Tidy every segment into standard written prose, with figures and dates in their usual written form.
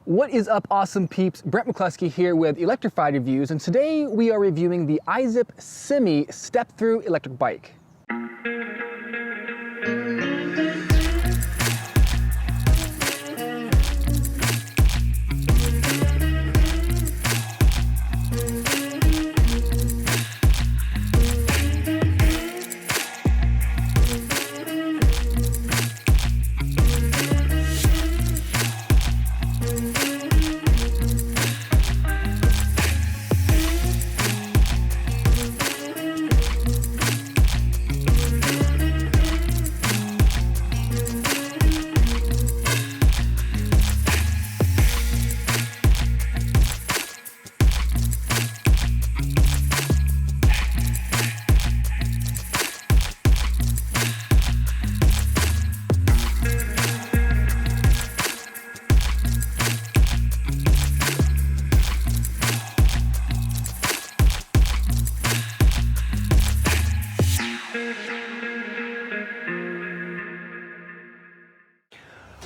What is up, awesome peeps? Brent McCluskey here with Electrified Reviews, and today we are reviewing the Izip Simi step-through electric bike.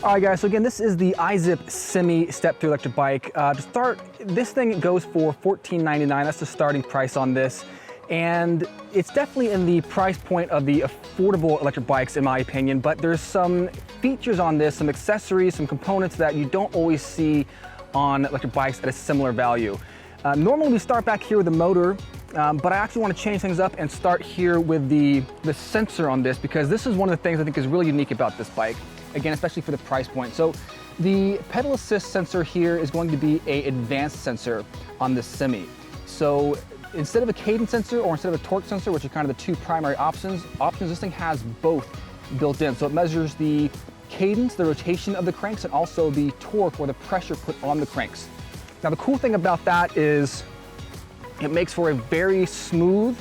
All right, guys, so again, this is the Izip Simi step-through electric bike. To start, this thing goes for $14.99. That's the starting price on this. And it's definitely in the price point of the affordable electric bikes, in my opinion, but there's some features on this, some accessories, some components that you don't always see on electric bikes at a similar value. Normally we start back here with the motor, but I actually want to change things up and start here with the sensor on this, because this is one of the things I think is really unique about this bike. Again, especially for the price point. So the pedal assist sensor here is going to be an advanced sensor on the Simi. So instead of a cadence sensor or instead of a torque sensor, which are kind of the two primary options, this thing has both built in. So it measures the cadence, the rotation of the cranks, and also the torque or the pressure put on the cranks. Now the cool thing about that is it makes for a very smooth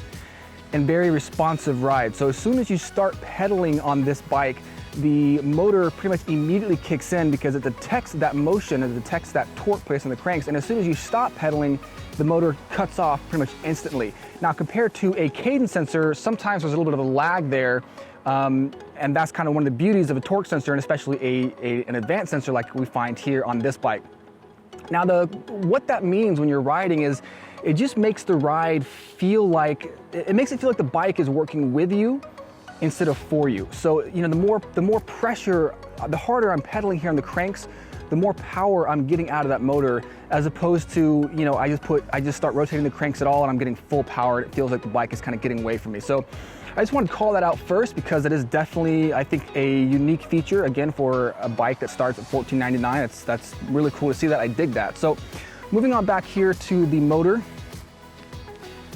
and very responsive ride. So as soon as you start pedaling on this bike, the motor pretty much immediately kicks in because it detects that motion, it detects that torque placed on the cranks, and as soon as you stop pedaling, the motor cuts off pretty much instantly. Now, compared to a cadence sensor, sometimes there's a little bit of a lag there, and that's kind of one of the beauties of a torque sensor, and especially an advanced sensor like we find here on this bike. Now, what that means when you're riding is it just makes the ride feel like, it makes it feel like the bike is working with you instead of for you. So, you know, the more pressure, the harder I'm pedaling here on the cranks, the more power I'm getting out of that motor, as opposed to, you know, I just start rotating the cranks at all and I'm getting full power. It feels like the bike is kind of getting away from me. So I just wanted to call that out first, because it is definitely, I think, a unique feature, again, for a bike that starts at $14.99. That's really cool to see that. I dig that. So moving on back here to the motor.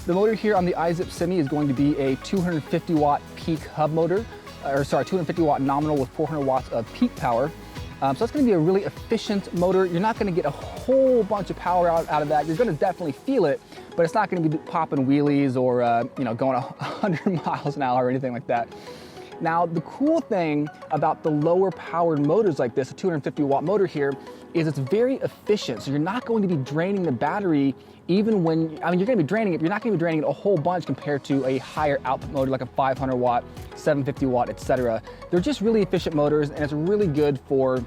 The motor here on the Izip Simi is going to be a 250 watt peak hub motor, 250 watt nominal with 400 watts of peak power. So that's going to be a really efficient motor. You're not going to get a whole bunch of power out of that. You're going to definitely feel it, but it's not going to be popping wheelies or you know, going 100 miles an hour or anything like that. Now, the cool thing about the lower powered motors like this, a 250 watt motor here, is it's very efficient. So you're not going to be draining the battery even when, I mean, you're going to be draining it, but you're not going to be draining it a whole bunch compared to a higher output motor like a 500 watt, 750 watt, etc. They're just really efficient motors, and it's really good for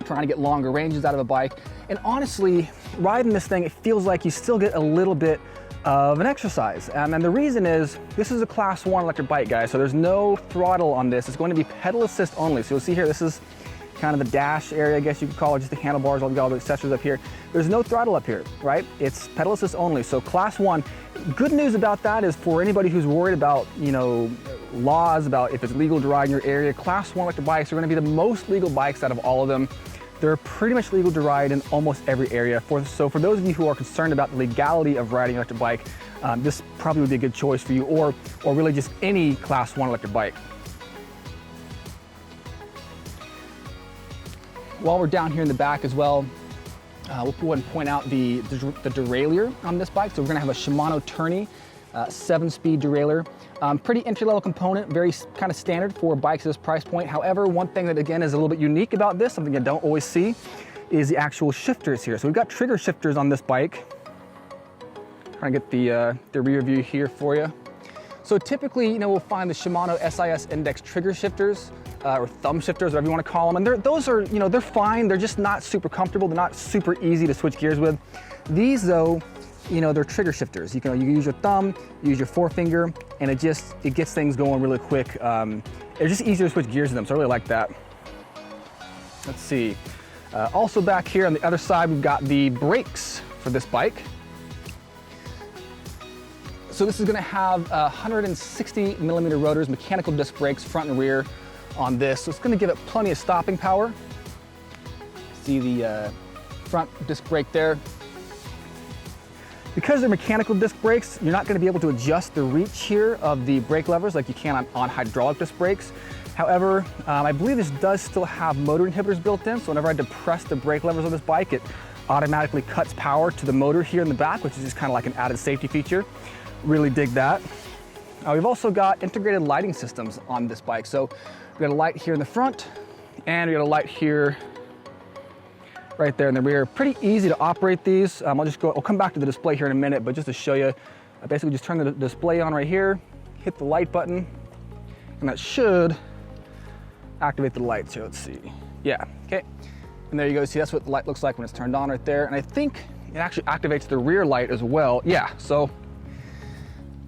trying to get longer ranges out of a bike. And honestly, riding this thing, it feels like you still get a little bit of an exercise. And the reason is, this is a class 1 electric bike, guys, so there's no throttle on this. It's going to be pedal assist only. So you'll see here, this is kind of the dash area, I guess you could call it, just the handlebars, all the accessories up here. There's no throttle up here, right? It's pedal assist only, so class 1. Good news about that is, for anybody who's worried about, you know, laws about if it's legal to ride in your area, class 1 electric bikes are going to be the most legal bikes out of all of them. They're pretty much legal to ride in almost every area. So for those of you who are concerned about the legality of riding an electric bike, this probably would be a good choice for you, or really just any class 1 electric bike. While we're down here in the back as well, we'll go ahead and point out the derailleur on this bike. So we're gonna have a Shimano Tourney 7-speed derailleur. Pretty entry-level component, very kind of standard for bikes at this price point. However, one thing that again is a little bit unique about this, something you don't always see, is the actual shifters here. So we've got trigger shifters on this bike. Trying to get the rear view here for you. So typically, you know, we'll find the Shimano SIS Index trigger shifters or thumb shifters, whatever you want to call them. And those are, you know, they're fine. They're just not super comfortable. They're not super easy to switch gears with. These though, you know, they're trigger shifters. You can use your thumb, use your forefinger, and it gets things going really quick. It's just easier to switch gears with them, so I really like that. Let's see. Also back here on the other side, we've got the brakes for this bike. So this is gonna have 160 millimeter rotors, mechanical disc brakes, front and rear on this. So it's gonna give it plenty of stopping power. See the front disc brake there. Because they're mechanical disc brakes, you're not gonna be able to adjust the reach here of the brake levers like you can on hydraulic disc brakes. However, I believe this does still have motor inhibitors built in, so whenever I depress the brake levers on this bike, it automatically cuts power to the motor here in the back, which is just kind of like an added safety feature. Really dig that. We've also got integrated lighting systems on this bike. So we got a light here in the front, and we got a light here right there in the rear. Pretty easy to operate these. I'll come back to the display here in a minute, but just to show you, I basically just turn the display on right here, hit the light button, and that should activate the lights here. Let's see. Yeah, okay. And there you go. See, that's what the light looks like when it's turned on right there. And I think it actually activates the rear light as well. Yeah, so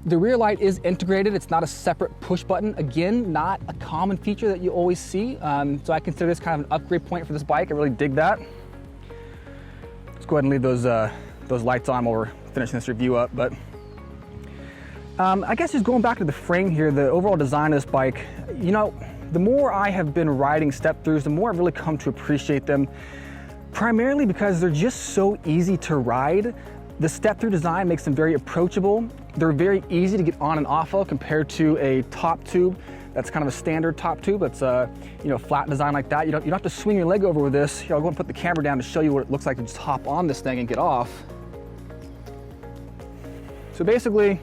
the rear light is integrated. It's not a separate push button. Again, not a common feature that you always see. So I consider this kind of an upgrade point for this bike. I really dig that. Let's go ahead and leave those lights on while we're finishing this review up. But I guess just going back to the frame here, the overall design of this bike, you know, the more I have been riding step-throughs, the more I've really come to appreciate them, primarily because they're just so easy to ride. The step-through design makes them very approachable. They're very easy to get on and off of compared to a top tube that's kind of a standard top tube. It's a flat design like that. You don't have to swing your leg over with this. Here, I'll go and put the camera down to show you what it looks like to just hop on this thing and get off. So basically,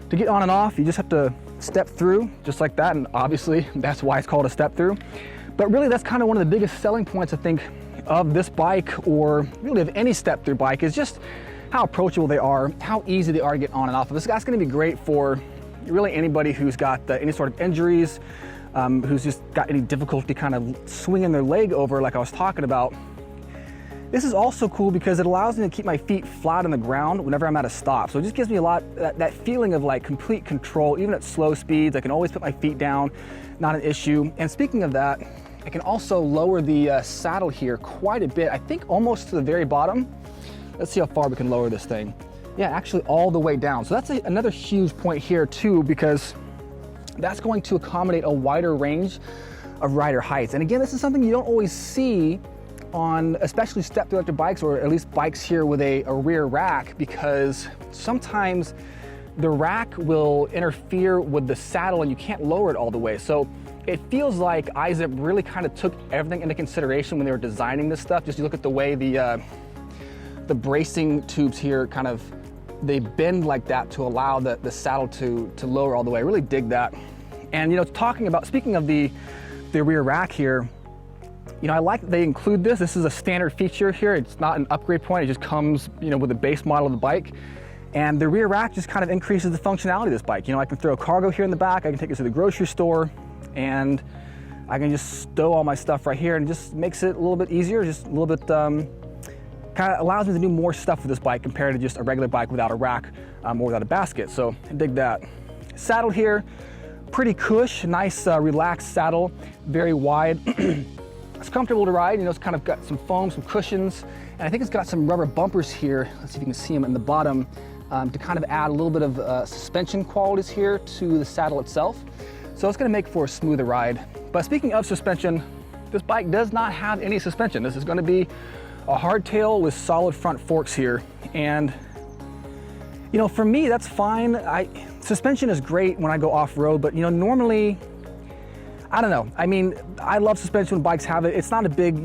to get on and off, you just have to step through just like that, and obviously that's why it's called a step through. But really, that's kind of one of the biggest selling points, I think, of this bike, or really of any step through bike, is just how approachable they are, how easy they are to get on and off of. This guy's going to be great for really anybody who's got any sort of injuries, who's just got any difficulty kind of swinging their leg over like I was talking about. This is also cool because it allows me to keep my feet flat on the ground whenever I'm at a stop. So it just gives me a lot, that feeling of like complete control. Even at slow speeds, I can always put my feet down, not an issue. And speaking of that, I can also lower the saddle here quite a bit. I think almost to the very bottom. Let's see how far we can lower this thing. Yeah, actually all the way down. So that's another huge point here too, because that's going to accommodate a wider range of rider heights. And again, this is something you don't always see on especially step-through electric bikes, or at least bikes here with a rear rack, because sometimes the rack will interfere with the saddle and you can't lower it all the way. So it feels like Izip really kind of took everything into consideration when they were designing this stuff. Just you look at the way the bracing tubes here kind of, they bend like that to allow the saddle to lower all the way. I really dig that. And speaking of the rear rack here, I like that they include this. This is a standard feature here. It's not an upgrade point. It just comes, with the base model of the bike. And the rear rack just kind of increases the functionality of this bike. I can throw cargo here in the back. I can take it to the grocery store, and I can just stow all my stuff right here, and it just makes it a little bit easier, just a little bit, kind of allows me to do more stuff with this bike compared to just a regular bike without a rack or without a basket. So I dig that. Saddle here, pretty cush, nice relaxed saddle, very wide. It's comfortable to ride. It's kind of got some foam, some cushions, and I think it's got some rubber bumpers here. Let's see if you can see them in the bottom, to kind of add a little bit of suspension qualities here to the saddle itself. So it's going to make for a smoother ride. But speaking of suspension, this bike does not have any suspension. This is going to be a hardtail with solid front forks here. And for me, that's fine. Suspension is great when I go off-road, but normally, I don't know. I mean, I love suspension when bikes have it. It's not a big,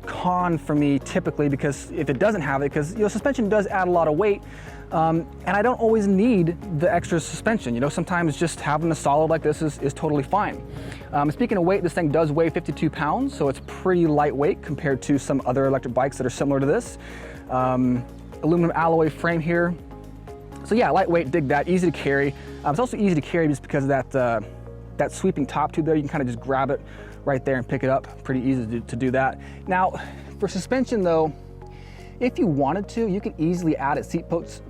con for me typically, because if it doesn't have it, because suspension does add a lot of weight, and I don't always need the extra suspension. Sometimes just having a solid like this is totally fine. Speaking of weight, this thing does weigh 52 pounds, so it's pretty lightweight compared to some other electric bikes that are similar to this. Aluminum alloy frame here. So yeah, lightweight, dig that, easy to carry. It's also easy to carry just because of that that sweeping top tube there, you can kind of just grab it right there and pick it up. Pretty easy to do that. Now, for suspension though, if you wanted to, you could easily add a seat post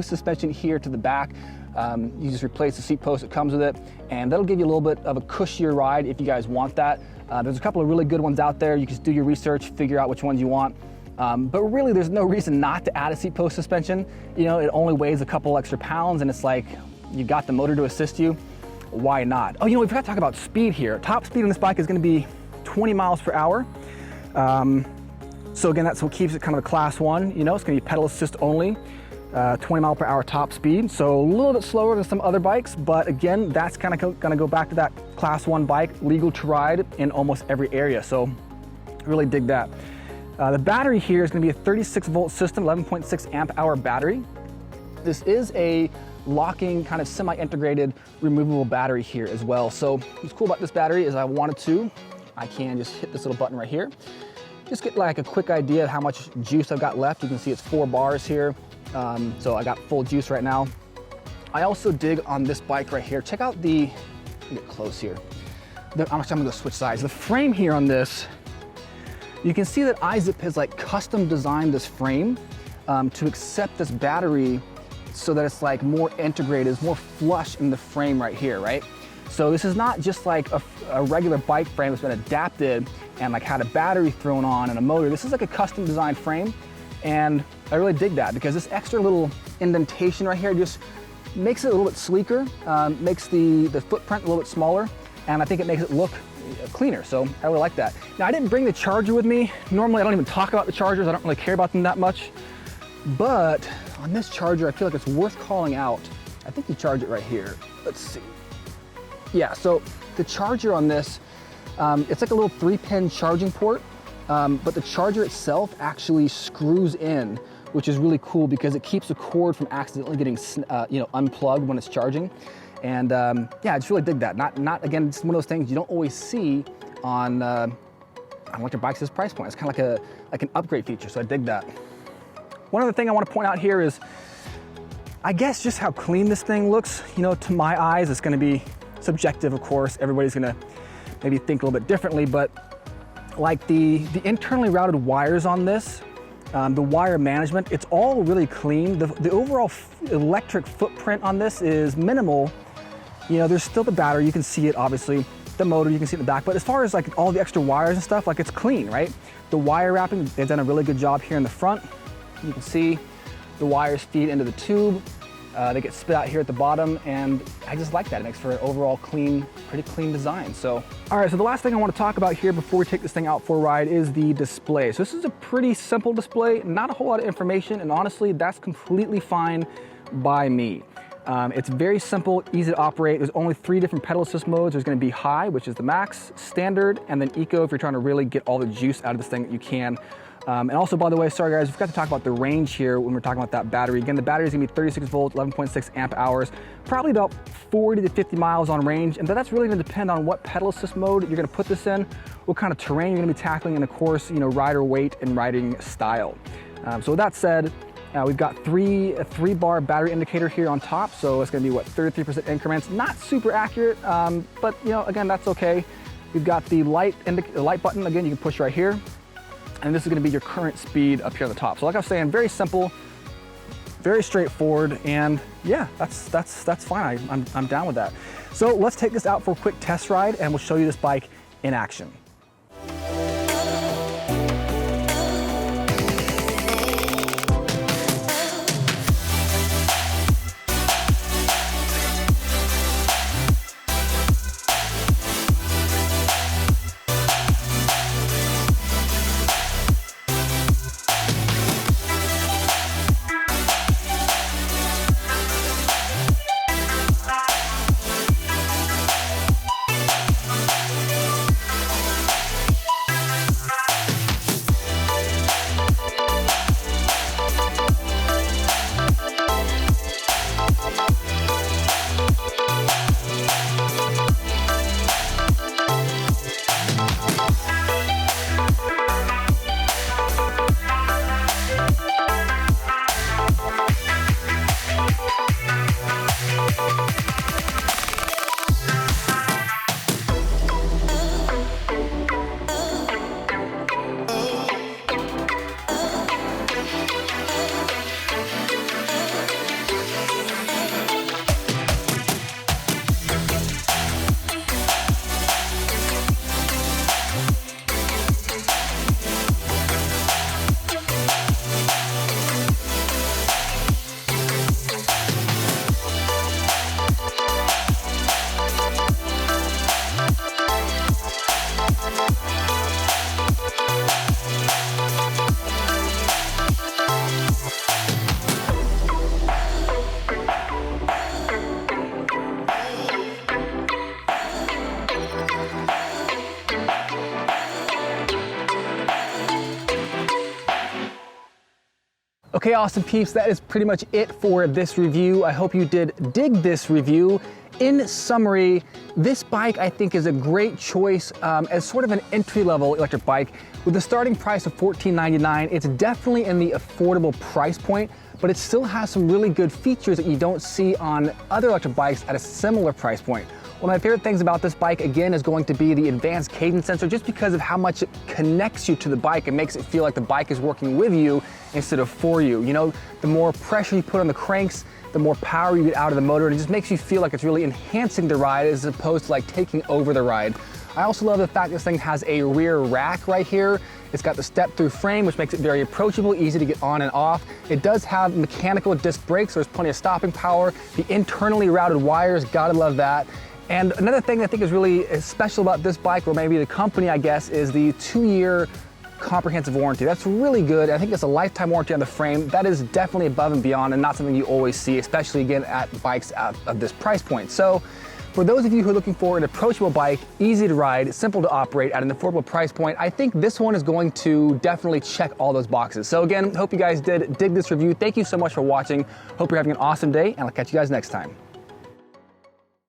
suspension here to the back. You just replace the seat post that comes with it, and that'll give you a little bit of a cushier ride if you guys want that. There's a couple of really good ones out there. You can just do your research, figure out which ones you want. But really, there's no reason not to add a seat post suspension. You know, it only weighs a couple extra pounds, and it's like, you got the motor to assist you. Why not? Oh, you know, we forgot to talk about speed here. Top speed on this bike is gonna be 20 miles per hour. So again, that's what keeps it kind of a class 1. You know, it's gonna be pedal assist only, 20 mile per hour top speed. So a little bit slower than some other bikes, but again, that's kind of gonna go back to that class 1 bike, legal to ride in almost every area. So really dig that. The battery here is gonna be a 36 volt system, 11.6 amp hour battery. This is a locking kind of semi-integrated removable battery here as well. So what's cool about this battery is I can just hit this little button right here. Just get like a quick idea of how much juice I've got left. You can see it's 4 bars here. So I got full juice right now. I also dig on this bike right here. Check out let me get close here. I'm gonna go switch sides. The frame here on this, you can see that Izip has like custom designed this frame to accept this battery so that it's like more integrated, it's more flush in the frame right here, right? So this is not just like a regular bike frame that's been adapted and like had a battery thrown on and a motor. This is like a custom designed frame, and I really dig that because this extra little indentation right here just makes it a little bit sleeker, makes the footprint a little bit smaller, and I think it makes it look cleaner, so I really like that. Now, I didn't bring the charger with me. Normally I don't even talk about the chargers, I don't really care about them that much, but on this charger I feel like it's worth calling out. I think you charge it right here. Let's see. Yeah, so the charger on this, it's like a little 3-pin charging port, but the charger itself actually screws in, which is really cool because it keeps the cord from accidentally getting unplugged when it's charging. And yeah, I just really dig that. Not again, it's one of those things you don't always see on electric bikes at this price point. It's kind of like an upgrade feature, so I dig that. One other thing I want to point out here is, I guess, just how clean this thing looks. You know, to my eyes, it's going to be subjective, of course. Everybody's going to maybe think a little bit differently, but like the internally routed wires on this, the wire management, it's all really clean. The overall electric footprint on this is minimal. You know, there's still the battery, you can see it obviously, the motor, you can see it in the back, but as far as like all the extra wires and stuff, like it's clean, right? The wire wrapping, they've done a really good job here in the front. You can see the wires feed into the tube. They get spit out here at the bottom, and I just like that. It makes for an overall clean, pretty clean design. So, all right, so the last thing I want to talk about here before we take this thing out for a ride is the display. So this is a pretty simple display, not a whole lot of information, and honestly, that's completely fine by me. It's very simple, easy to operate. There's only 3 different pedal assist modes. There's going to be high, which is the max, standard, and then eco if you're trying to really get all the juice out of this thing that you can. And also, by the way, sorry guys, we forgot to talk about the range here when we're talking about that battery. Again, the battery is gonna be 36 volts, 11.6 amp hours, probably about 40 to 50 miles on range. And that's really gonna depend on what pedal assist mode you're gonna put this in, what kind of terrain you're gonna be tackling, and of course, you know, rider weight and riding style. So with that said, we've got a 3-bar battery indicator here on top. So it's gonna be what, 33% increments, not super accurate, but you know, again, that's okay. We've got the light button, again, you can push right here. And this is gonna be your current speed up here on the top. So like I was saying, very simple, very straightforward, and yeah, that's fine. I'm down with that. So let's take this out for a quick test ride, and we'll show you this bike in action. Okay, awesome peeps, that is pretty much it for this review. I hope you did dig this review. In summary, this bike I think is a great choice as sort of an entry-level electric bike. With the starting price of $14.99, it's definitely in the affordable price point, but it still has some really good features that you don't see on other electric bikes at a similar price point. One of my favorite things about this bike, again, is going to be the advanced cadence sensor, just because of how much it connects you to the bike. It makes it feel like the bike is working with you instead of for you. You know, the more pressure you put on the cranks, the more power you get out of the motor, and it just makes you feel like it's really enhancing the ride as opposed to like taking over the ride. I also love the fact this thing has a rear rack right here. It's got the step-through frame, which makes it very approachable, easy to get on and off. It does have mechanical disc brakes, so there's plenty of stopping power. The internally routed wires, gotta love that. And another thing I think is really special about this bike, or maybe the company, I guess, is the 2-year comprehensive warranty. That's really good. I think it's a lifetime warranty on the frame. That is definitely above and beyond and not something you always see, especially again at bikes of this price point. So for those of you who are looking for an approachable bike, easy to ride, simple to operate at an affordable price point, I think this one is going to definitely check all those boxes. So again, hope you guys did dig this review. Thank you so much for watching. Hope you're having an awesome day, and I'll catch you guys next time.